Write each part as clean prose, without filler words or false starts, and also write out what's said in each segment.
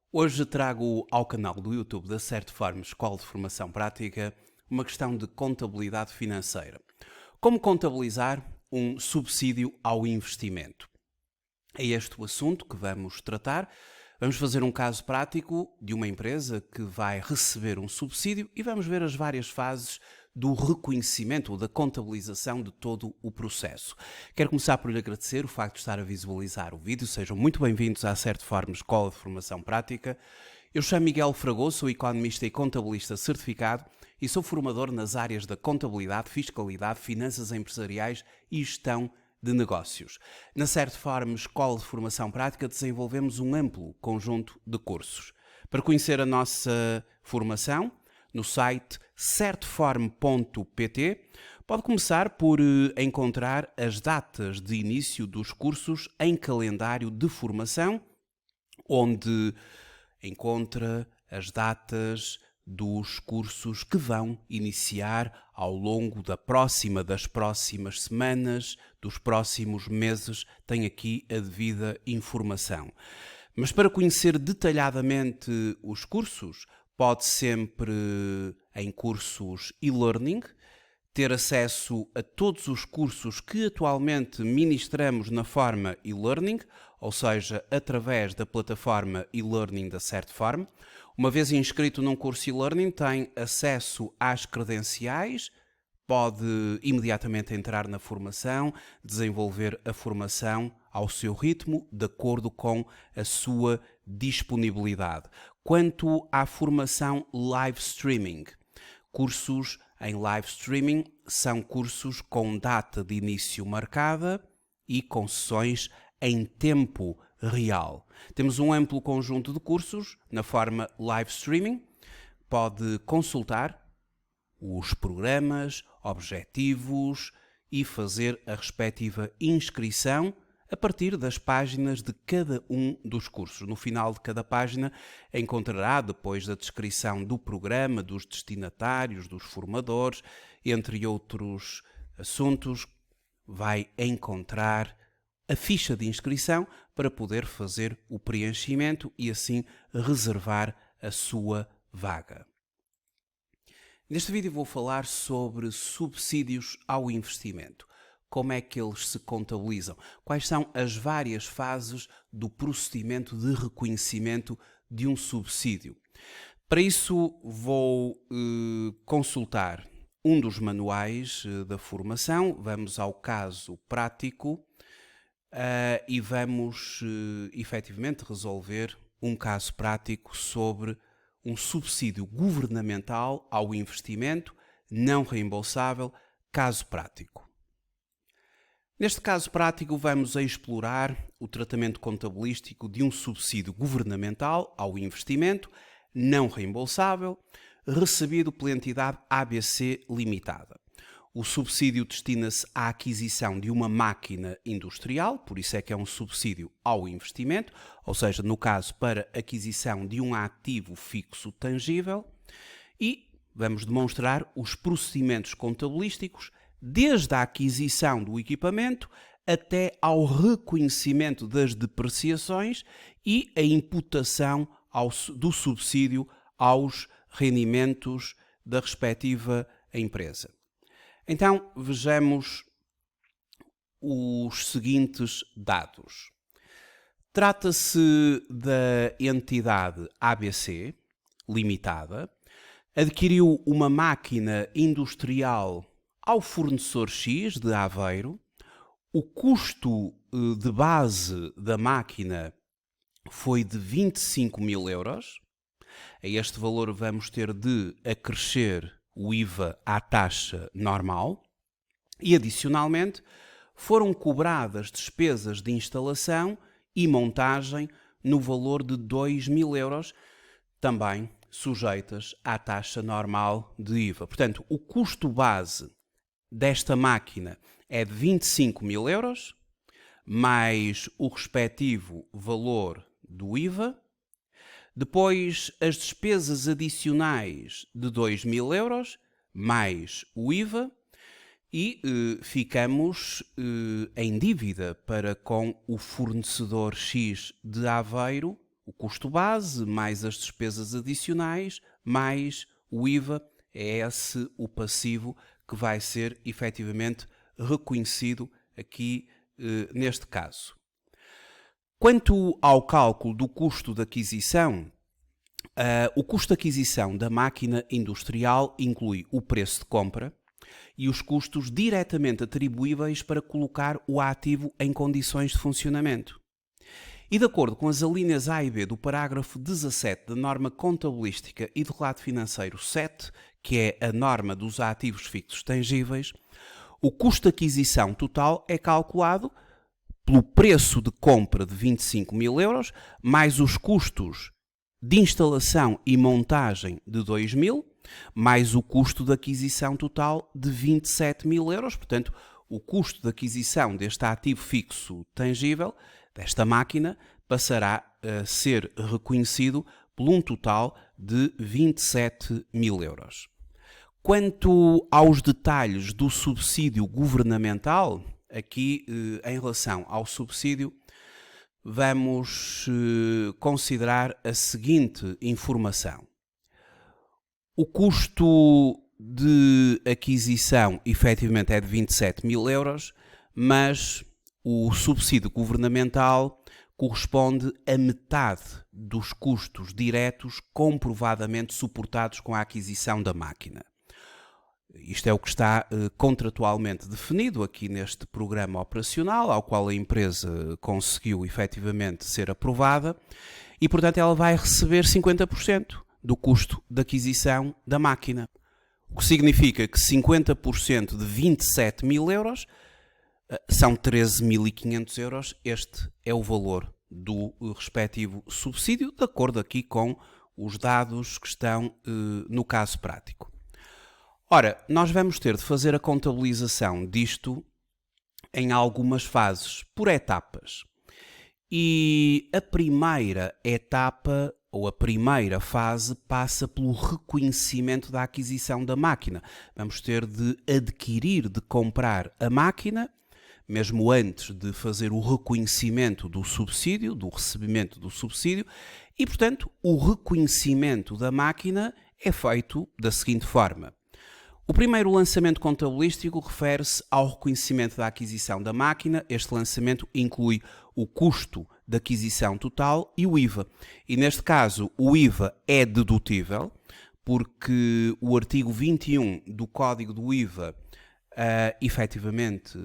Hoje trago ao canal do YouTube da Certform Escola de Formação Prática uma questão de contabilidade financeira. Como contabilizar um subsídio ao investimento? É este o assunto que vamos tratar. Vamos fazer um caso prático de uma empresa que vai receber um subsídio e vamos ver as várias fases do reconhecimento ou da contabilização de todo o processo. Quero começar por lhe agradecer o facto de estar a visualizar o vídeo. Sejam muito bem-vindos à Certform Escola de Formação Prática. Eu chamo Miguel Fragoso, sou economista e contabilista certificado e sou formador nas áreas da contabilidade, fiscalidade, finanças empresariais e gestão de negócios. Na Certform Escola de Formação Prática desenvolvemos um amplo conjunto de cursos. Para conhecer a nossa formação, no site certform.pt, pode começar por encontrar as datas de início dos cursos em calendário de formação, onde encontra as datas dos cursos que vão iniciar ao longo das próximas semanas, dos próximos meses. Tem aqui a devida informação. Mas para conhecer detalhadamente os cursos, pode sempre, em cursos e-learning, ter acesso a todos os cursos que atualmente ministramos na forma e-learning, ou seja, através da plataforma e-learning da Certform. Uma vez inscrito num curso e-learning, tem acesso às credenciais, pode imediatamente entrar na formação, desenvolver a formação ao seu ritmo, de acordo com a sua disponibilidade. Quanto à formação live streaming, cursos em live streaming são cursos com data de início marcada e com sessões em tempo real. Temos um amplo conjunto de cursos na forma live streaming. Pode consultar os programas, objetivos e fazer a respectiva inscrição a partir das páginas de cada um dos cursos. No final de cada página encontrará, depois da descrição do programa, dos destinatários, dos formadores, entre outros assuntos, vai encontrar a ficha de inscrição para poder fazer o preenchimento e assim reservar a sua vaga. Neste vídeo vou falar sobre subsídios ao investimento. Como é que eles se contabilizam? Quais são as várias fases do procedimento de reconhecimento de um subsídio? Para isso vou consultar um dos manuais da formação. Vamos ao caso prático e vamos efetivamente resolver um caso prático sobre um subsídio governamental ao investimento não reembolsável, caso prático. Neste caso prático, vamos a explorar o tratamento contabilístico de um subsídio governamental ao investimento não reembolsável, recebido pela entidade ABC Limitada. O subsídio destina-se à aquisição de uma máquina industrial, por isso é que é um subsídio ao investimento, ou seja, no caso, para aquisição de um ativo fixo tangível, e vamos demonstrar os procedimentos contabilísticos desde a aquisição do equipamento até ao reconhecimento das depreciações e a imputação do subsídio aos rendimentos da respectiva empresa. Então, vejamos os seguintes dados. Trata-se da entidade ABC Limitada, adquiriu uma máquina industrial ao fornecedor X de Aveiro. O custo de base da máquina foi de 25.000 euros. A este valor vamos ter de acrescer o IVA à taxa normal e, adicionalmente, foram cobradas despesas de instalação e montagem no valor de 2.000 euros, também sujeitas à taxa normal de IVA. Portanto, o custo base desta máquina é de 25.000 euros, mais o respectivo valor do IVA. Depois, as despesas adicionais de 2.000 euros, mais o IVA, e ficamos em dívida para com o fornecedor X de Aveiro o custo base, mais as despesas adicionais, mais o IVA, é esse o passivo que vai ser efetivamente reconhecido aqui neste caso. Quanto ao cálculo do custo de aquisição, o custo de aquisição da máquina industrial inclui o preço de compra e os custos diretamente atribuíveis para colocar o ativo em condições de funcionamento. E de acordo com as alíneas A e B do parágrafo 17 da norma contabilística e de relato financeiro 7, que é a norma dos ativos fixos tangíveis, o custo de aquisição total é calculado pelo preço de compra de 25 mil euros, mais os custos de instalação e montagem de 2 mil, mais o custo de aquisição total de 27 mil euros. Portanto, o custo de aquisição deste ativo fixo tangível, desta máquina, passará a ser reconhecido por um total de 27 mil euros. Quanto aos detalhes do subsídio governamental, aqui em relação ao subsídio, vamos considerar a seguinte informação. O custo de aquisição efetivamente é de 27 mil euros, mas o subsídio governamental corresponde a metade dos custos diretos comprovadamente suportados com a aquisição da máquina. Isto é o que está contratualmente definido aqui neste programa operacional, ao qual a empresa conseguiu efetivamente ser aprovada, e portanto ela vai receber 50% do custo de aquisição da máquina. O que significa que 50% de 27 mil euros são 13.500 euros. Este é o valor do respectivo subsídio, de acordo aqui com os dados que estão no caso prático. Ora, nós vamos ter de fazer a contabilização disto em algumas fases, por etapas. E a primeira etapa, ou a primeira fase, passa pelo reconhecimento da aquisição da máquina. Vamos ter de adquirir, de comprar a máquina, mesmo antes de fazer o reconhecimento do subsídio, do recebimento do subsídio, e, portanto, o reconhecimento da máquina é feito da seguinte forma. O primeiro lançamento contabilístico refere-se ao reconhecimento da aquisição da máquina. Este lançamento inclui o custo da aquisição total e o IVA. E neste caso o IVA é dedutível, porque o artigo 21 do Código do IVA efetivamente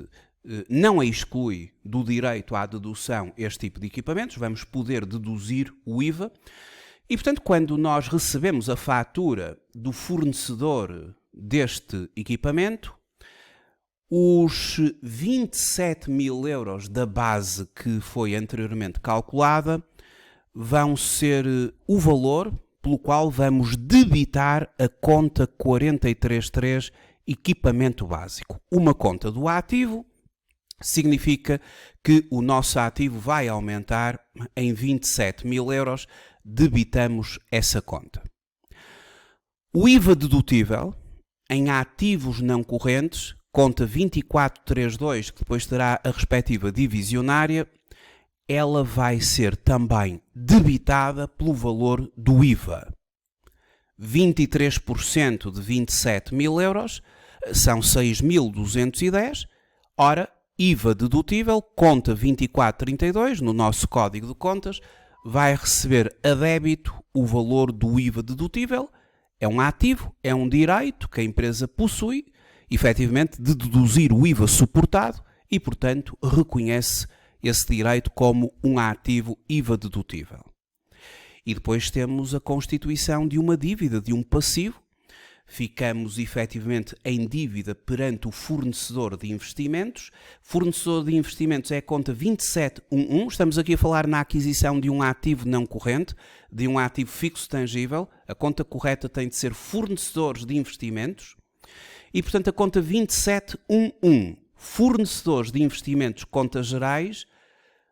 não exclui do direito à dedução este tipo de equipamentos. Vamos poder deduzir o IVA. E portanto, quando nós recebemos a fatura do fornecedor deste equipamento, os 27 mil euros da base que foi anteriormente calculada vão ser o valor pelo qual vamos debitar a conta 433 equipamento básico. Uma conta do ativo significa que o nosso ativo vai aumentar em 27 mil euros, debitamos essa conta. O IVA dedutível em ativos não correntes, conta 2432, que depois terá a respectiva divisionária, ela vai ser também debitada pelo valor do IVA. 23% de 27 mil euros são 6.210. Ora, IVA dedutível, conta 2432, no nosso código de contas, vai receber a débito o valor do IVA dedutível. É um ativo, é um direito que a empresa possui, efetivamente, de deduzir o IVA suportado e, portanto, reconhece esse direito como um ativo IVA dedutível. E depois temos a constituição de uma dívida, de um passivo. Ficamos efetivamente em dívida perante o fornecedor de investimentos. Fornecedor de investimentos é a conta 2711. Estamos aqui a falar na aquisição de um ativo não corrente, de um ativo fixo tangível. A conta correta tem de ser fornecedores de investimentos. E, portanto, a conta 2711, fornecedores de investimentos, contas gerais,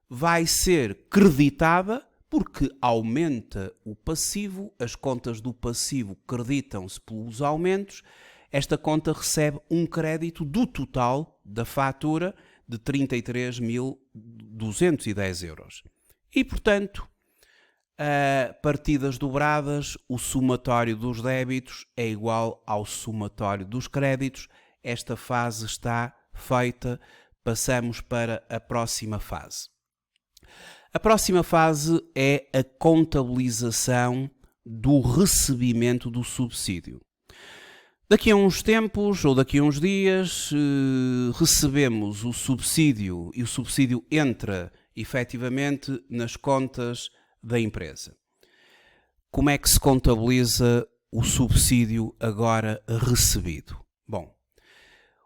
vai ser creditada porque aumenta o passivo, as contas do passivo creditam-se pelos aumentos, esta conta recebe um crédito do total da fatura de 33.210 euros. E, portanto, partidas dobradas, o somatório dos débitos é igual ao somatório dos créditos. Esta fase está feita, passamos para a próxima fase. A próxima fase é a contabilização do recebimento do subsídio. Daqui a uns tempos ou daqui a uns dias recebemos o subsídio e o subsídio entra efetivamente nas contas da empresa. Como é que se contabiliza o subsídio agora recebido? Bom,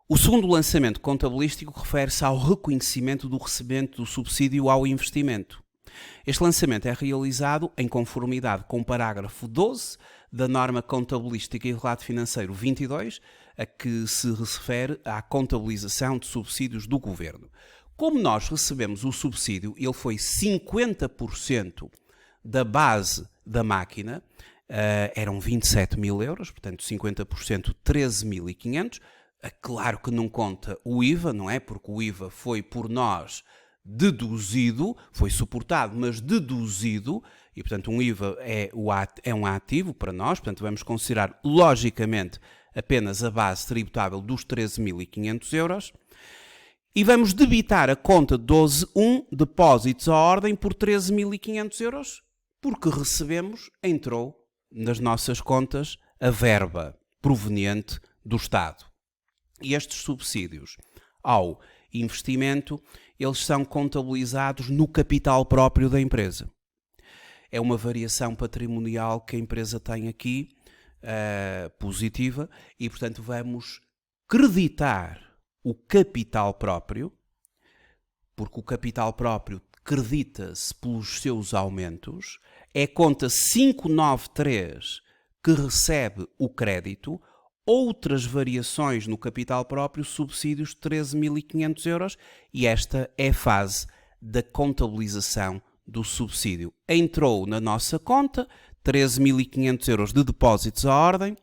o segundo lançamento contabilístico refere-se ao reconhecimento do recebimento do subsídio ao investimento. Este lançamento é realizado em conformidade com o parágrafo 12 da norma contabilística e relato financeiro 22, a que se refere à contabilização de subsídios do governo. Como nós recebemos o subsídio, ele foi 50% da base da máquina, eram 27 mil euros, portanto 50% 13.500. Claro que não conta o IVA, não é? Porque o IVA foi por nós deduzido, foi suportado, mas deduzido, e portanto um IVA é um ativo para nós, portanto vamos considerar logicamente apenas a base tributável dos 13.500 euros. E vamos debitar a conta 12.1, depósitos à ordem, por 13.500 euros, porque entrou nas nossas contas a verba proveniente do Estado. E estes subsídios ao investimento, eles são contabilizados no capital próprio da empresa. É uma variação patrimonial que a empresa tem aqui, positiva, e portanto vamos creditar o capital próprio, porque o capital próprio credita-se pelos seus aumentos, é conta 593 que recebe o crédito, outras variações no capital próprio, subsídios de 13.500 euros, e esta é a fase da contabilização do subsídio. Entrou na nossa conta 13.500 euros de depósitos à ordem,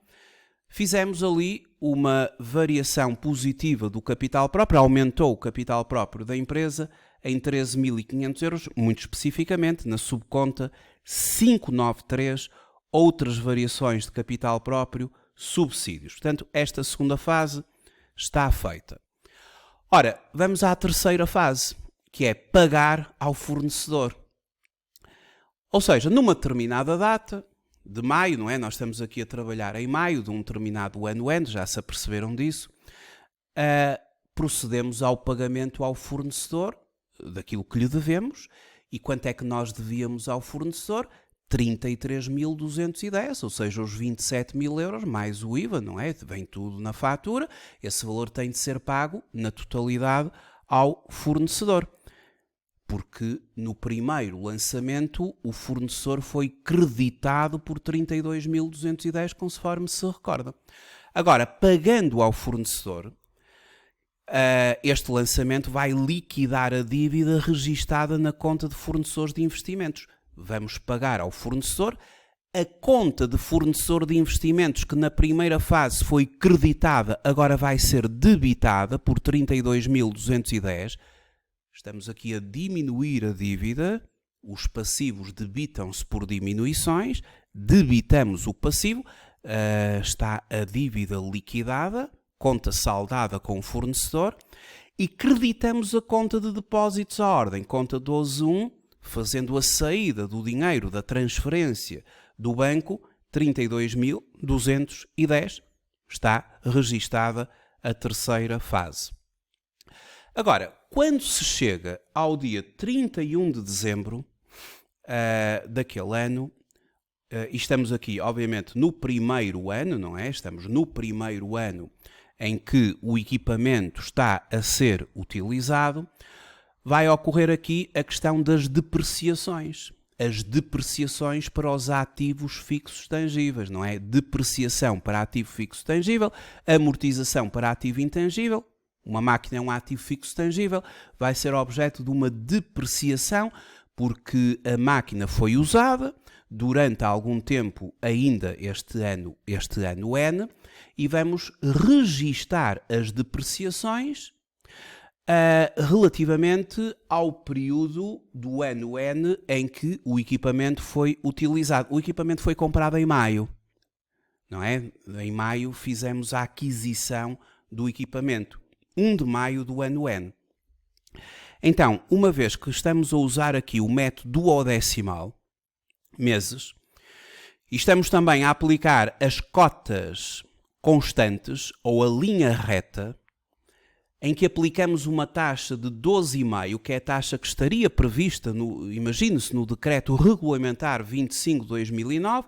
fizemos ali uma variação positiva do capital próprio, aumentou o capital próprio da empresa em 13.500 euros, muito especificamente na subconta 593, outras variações de capital próprio, subsídios. Portanto, esta segunda fase está feita. Ora, vamos à terceira fase, que é pagar ao fornecedor. Ou seja, numa determinada data de maio, não é? Nós estamos aqui a trabalhar em maio de um determinado ano, já se aperceberam disso, procedemos ao pagamento ao fornecedor daquilo que lhe devemos. E quanto é que nós devíamos ao fornecedor? 33.210, ou seja, os 27 mil euros mais o IVA, não é? Vem tudo na fatura. Esse valor tem de ser pago na totalidade ao fornecedor. Porque no primeiro lançamento o fornecedor foi creditado por 32.210, conforme se recorda. Agora, pagando ao fornecedor, este lançamento vai liquidar a dívida registada na conta de fornecedores de investimentos. Vamos pagar ao fornecedor a conta de fornecedor de investimentos que na primeira fase foi creditada, agora vai ser debitada por 32.210. Estamos aqui a diminuir a dívida, os passivos debitam-se por diminuições, debitamos o passivo, está a dívida liquidada, conta saldada com o fornecedor, e creditamos a conta de depósitos à ordem, conta 12.1, fazendo a saída do dinheiro da transferência do banco, 32.210, está registada a terceira fase. Agora, quando se chega ao dia 31 de dezembro daquele ano, e estamos aqui, obviamente, no primeiro ano, não é? Estamos no primeiro ano em que o equipamento está a ser utilizado, vai ocorrer aqui a questão das depreciações. As depreciações para os ativos fixos tangíveis, não é? Depreciação para ativo fixo tangível, amortização para ativo intangível. Uma máquina é um ativo fixo tangível, vai ser objeto de uma depreciação porque a máquina foi usada durante algum tempo ainda este ano N, e vamos registar as depreciações relativamente ao período do ano N em que o equipamento foi utilizado. O equipamento foi comprado em maio, não é? Em maio fizemos a aquisição do equipamento, 1 de maio do ano N. Então, uma vez que estamos a usar aqui o método duodecimal, meses, e estamos também a aplicar as cotas constantes ou a linha reta, em que aplicamos uma taxa de 12,5, que é a taxa que estaria prevista, imagine-se, no decreto regulamentar 25/2009,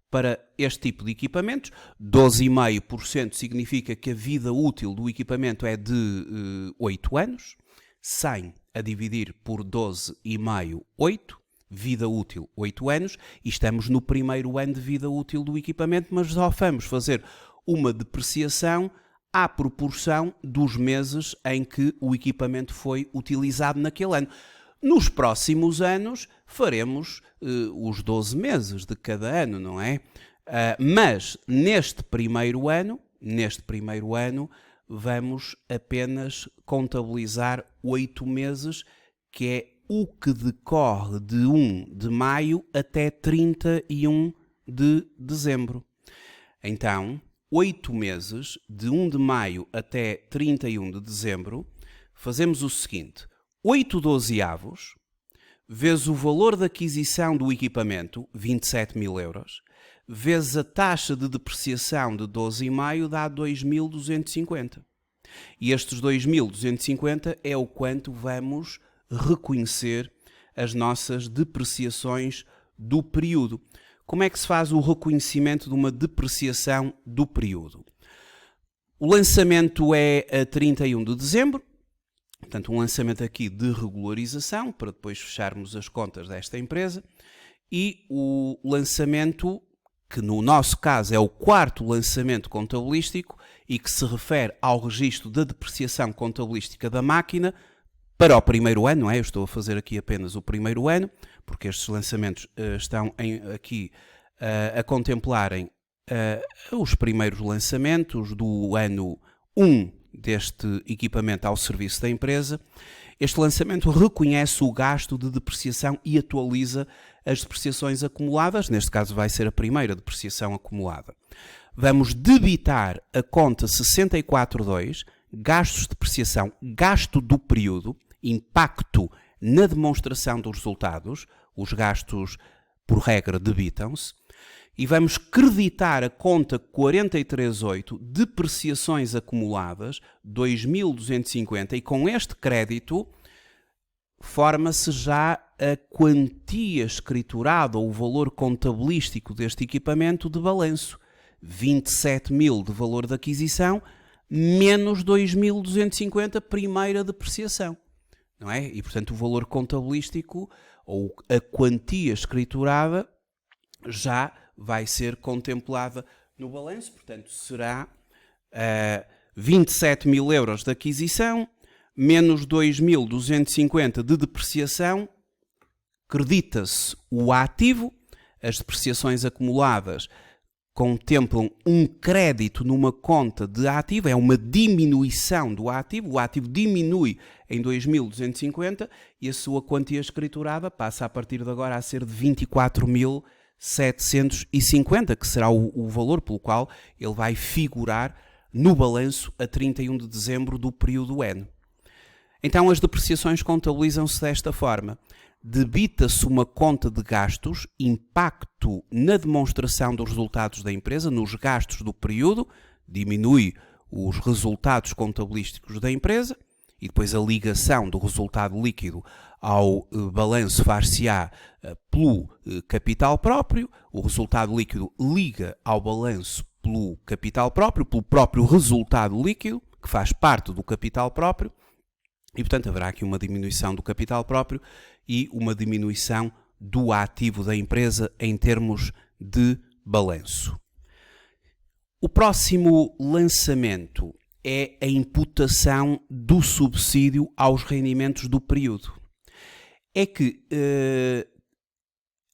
para este tipo de equipamentos. 12,5% significa que a vida útil do equipamento é de 8 anos, 100 a dividir por 12,5, 8, vida útil 8 anos, e estamos no primeiro ano de vida útil do equipamento, mas só vamos fazer uma depreciação à proporção dos meses em que o equipamento foi utilizado naquele ano. Nos próximos anos faremos os 12 meses de cada ano, não é? Mas neste primeiro ano, vamos apenas contabilizar 8 meses, que é o que decorre de 1 de maio até 31 de dezembro. Então, 8 meses, de 1 de maio até 31 de dezembro, fazemos o seguinte: 8/12, vezes o valor de aquisição do equipamento, 27.000 euros, vezes a taxa de depreciação de 12,5 dá 2.250. E estes 2.250 é o quanto vamos reconhecer as nossas depreciações do período. Como é que se faz o reconhecimento de uma depreciação do período? O lançamento é a 31 de dezembro, portanto um lançamento aqui de regularização, para depois fecharmos as contas desta empresa, e o lançamento, que no nosso caso é o 4º lançamento contabilístico e que se refere ao registro da depreciação contabilística da máquina para o primeiro ano, não é? Eu estou a fazer aqui apenas o primeiro ano, porque estes lançamentos estão aqui a contemplarem os primeiros lançamentos do ano 1 deste equipamento ao serviço da empresa. Este lançamento reconhece o gasto de depreciação e atualiza as depreciações acumuladas, neste caso vai ser a primeira depreciação acumulada. Vamos debitar a conta 64.2, gastos de depreciação, gasto do período, impacto na demonstração dos resultados, os gastos, por regra, debitam-se, e vamos creditar a conta 43.8, depreciações acumuladas, 2.250, e com este crédito forma-se já a quantia escriturada ou o valor contabilístico deste equipamento de balanço, 27.000 de valor de aquisição, menos 2.250 primeira depreciação. Não é? E, portanto, o valor contabilístico ou a quantia escriturada já vai ser contemplada no balanço, portanto, será 27.000 euros de aquisição, menos 2.250 de depreciação, credita-se o ativo, as depreciações acumuladas contemplam um crédito numa conta de ativo, é uma diminuição do ativo, o ativo diminui em 2.250 e a sua quantia escriturada passa a partir de agora a ser de 24.750, que será o valor pelo qual ele vai figurar no balanço a 31 de dezembro do período N. Então as depreciações contabilizam-se desta forma: debita-se uma conta de gastos, impacto na demonstração dos resultados da empresa, nos gastos do período, diminui os resultados contabilísticos da empresa, e depois a ligação do resultado líquido ao balanço far-se-á pelo capital próprio, o resultado líquido liga ao balanço pelo capital próprio, pelo próprio resultado líquido, que faz parte do capital próprio, e portanto haverá aqui uma diminuição do capital próprio e uma diminuição do ativo da empresa em termos de balanço. O próximo lançamento é a imputação do subsídio aos rendimentos do período. É que,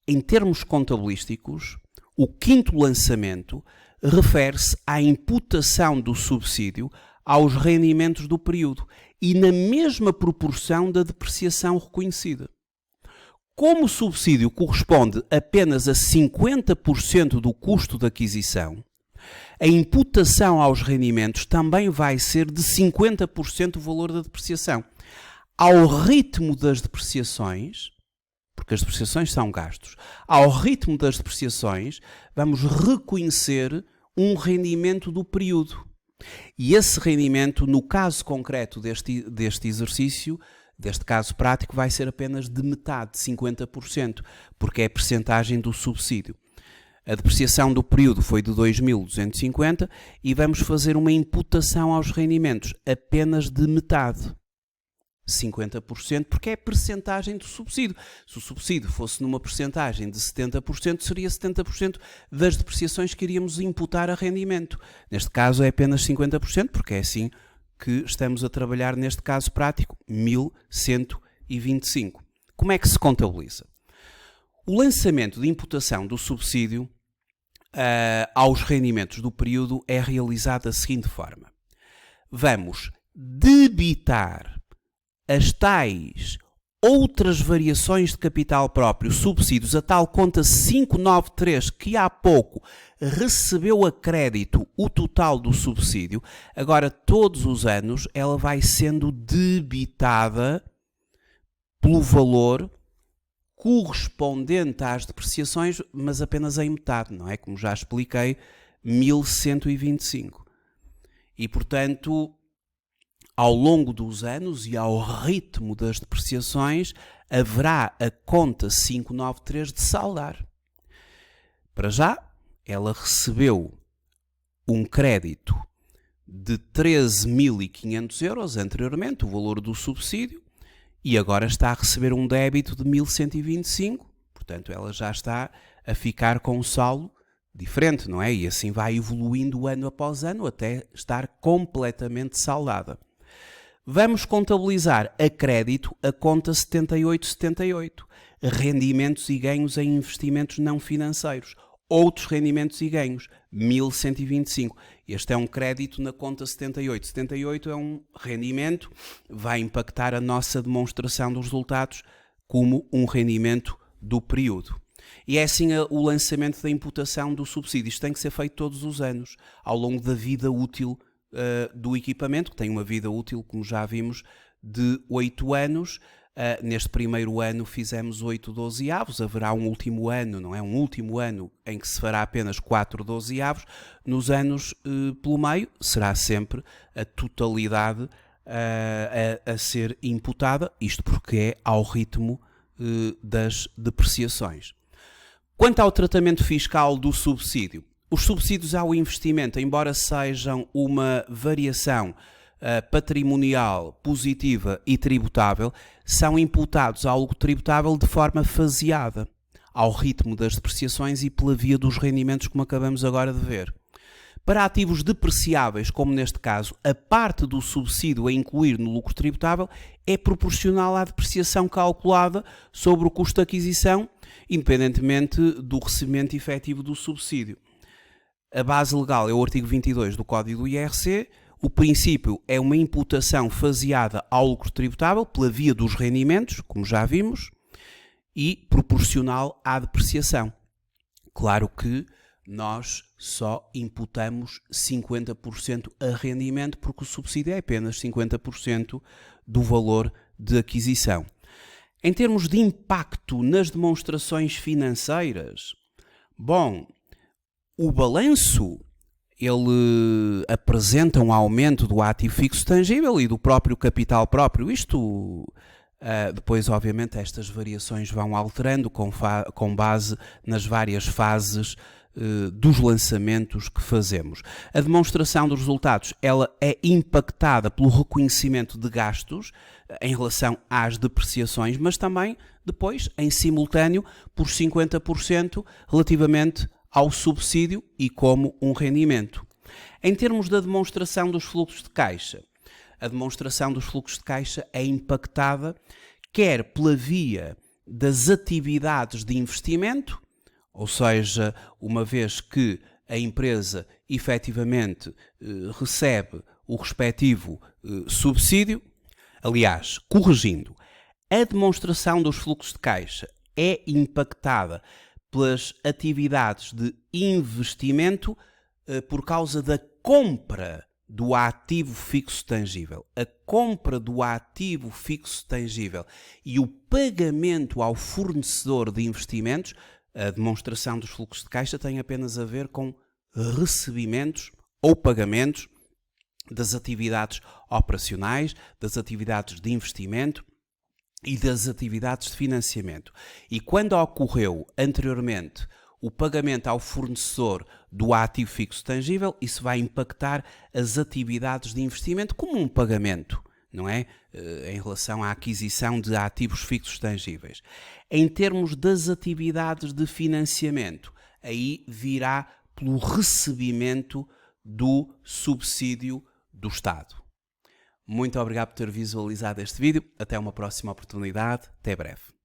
em termos contabilísticos, o 5º lançamento refere-se à imputação do subsídio aos rendimentos do período e na mesma proporção da depreciação reconhecida. Como o subsídio corresponde apenas a 50% do custo de aquisição, a imputação aos rendimentos também vai ser de 50% do valor da depreciação. Ao ritmo das depreciações, porque as depreciações são gastos, ao ritmo das depreciações, vamos reconhecer um rendimento do período. E esse rendimento, no caso concreto deste exercício, deste caso prático, vai ser apenas de metade, de 50%, porque é a percentagem do subsídio. A depreciação do período foi de 2.250 e vamos fazer uma imputação aos rendimentos apenas de metade. 50%, porque é a percentagem do subsídio. Se o subsídio fosse numa percentagem de 70%, seria 70% das depreciações que iríamos imputar a rendimento. Neste caso é apenas 50%, porque é assim que estamos a trabalhar neste caso prático, 1.125. Como é que se contabiliza? O lançamento de imputação do subsídio aos rendimentos do período é realizado da seguinte forma. Vamos debitar as tais outras variações de capital próprio, subsídios, a tal conta 593 que há pouco recebeu a crédito o total do subsídio, agora todos os anos ela vai sendo debitada pelo valor correspondente às depreciações, mas apenas em metade, não é? Como já expliquei, 1.125. E, portanto, ao longo dos anos e ao ritmo das depreciações, haverá a conta 593 de saldar. Para já, ela recebeu um crédito de 13.500 euros anteriormente, o valor do subsídio, e agora está a receber um débito de 1.125, portanto ela já está a ficar com um saldo diferente, não é? E assim vai evoluindo ano após ano até estar completamente saldada. Vamos contabilizar a crédito a conta 7878, rendimentos e ganhos em investimentos não financeiros, outros rendimentos e ganhos, 1.125. Este é um crédito na conta 78. 78 é um rendimento, vai impactar a nossa demonstração dos resultados como um rendimento do período. E é assim o lançamento da imputação do subsídio. Isto tem que ser feito todos os anos, ao longo da vida útil do equipamento, que tem uma vida útil, como já vimos, de 8 anos. Neste primeiro ano fizemos 8 dozeavos, haverá um último ano, não é? Um último ano em que se fará apenas 4 dozeavos. Nos anos pelo meio será sempre a totalidade a ser imputada, isto porque é ao ritmo das depreciações. Quanto ao tratamento fiscal do subsídio, os subsídios ao investimento, embora sejam uma variação patrimonial positiva e tributável, são imputados ao lucro tributável de forma faseada, ao ritmo das depreciações e pela via dos rendimentos, como acabamos agora de ver. Para ativos depreciáveis, como neste caso, a parte do subsídio a incluir no lucro tributável é proporcional à depreciação calculada sobre o custo de aquisição, independentemente do recebimento efetivo do subsídio. A base legal é o artigo 22 do Código do IRC. O princípio é uma imputação faseada ao lucro tributável pela via dos rendimentos, como já vimos, e proporcional à depreciação. Claro que nós só imputamos 50% a rendimento, porque o subsídio é apenas 50% do valor de aquisição. Em termos de impacto nas demonstrações financeiras, bom, o balanço ele apresenta um aumento do ativo fixo tangível e do próprio capital próprio. Isto, depois, obviamente, estas variações vão alterando com base nas várias fases dos lançamentos que fazemos. A demonstração dos resultados ela é impactada pelo reconhecimento de gastos em relação às depreciações, mas também, depois, em simultâneo, por 50% relativamente ao subsídio e como um rendimento. Em termos da demonstração dos fluxos de caixa, a demonstração dos fluxos de caixa é impactada quer pela via das atividades de investimento, ou seja, uma vez que a empresa efetivamente recebe o respectivo subsídio. Aliás, corrigindo, a demonstração dos fluxos de caixa é impactada pelas atividades de investimento por causa da compra do ativo fixo tangível. A compra do ativo fixo tangível e o pagamento ao fornecedor de investimentos, a demonstração dos fluxos de caixa tem apenas a ver com recebimentos ou pagamentos das atividades operacionais, das atividades de investimento e das atividades de financiamento. E quando ocorreu anteriormente o pagamento ao fornecedor do ativo fixo tangível, isso vai impactar as atividades de investimento como um pagamento, não é? Em relação à aquisição de ativos fixos tangíveis. Em termos das atividades de financiamento, aí virá pelo recebimento do subsídio do Estado. Muito obrigado por ter visualizado este vídeo. Até uma próxima oportunidade. Até breve.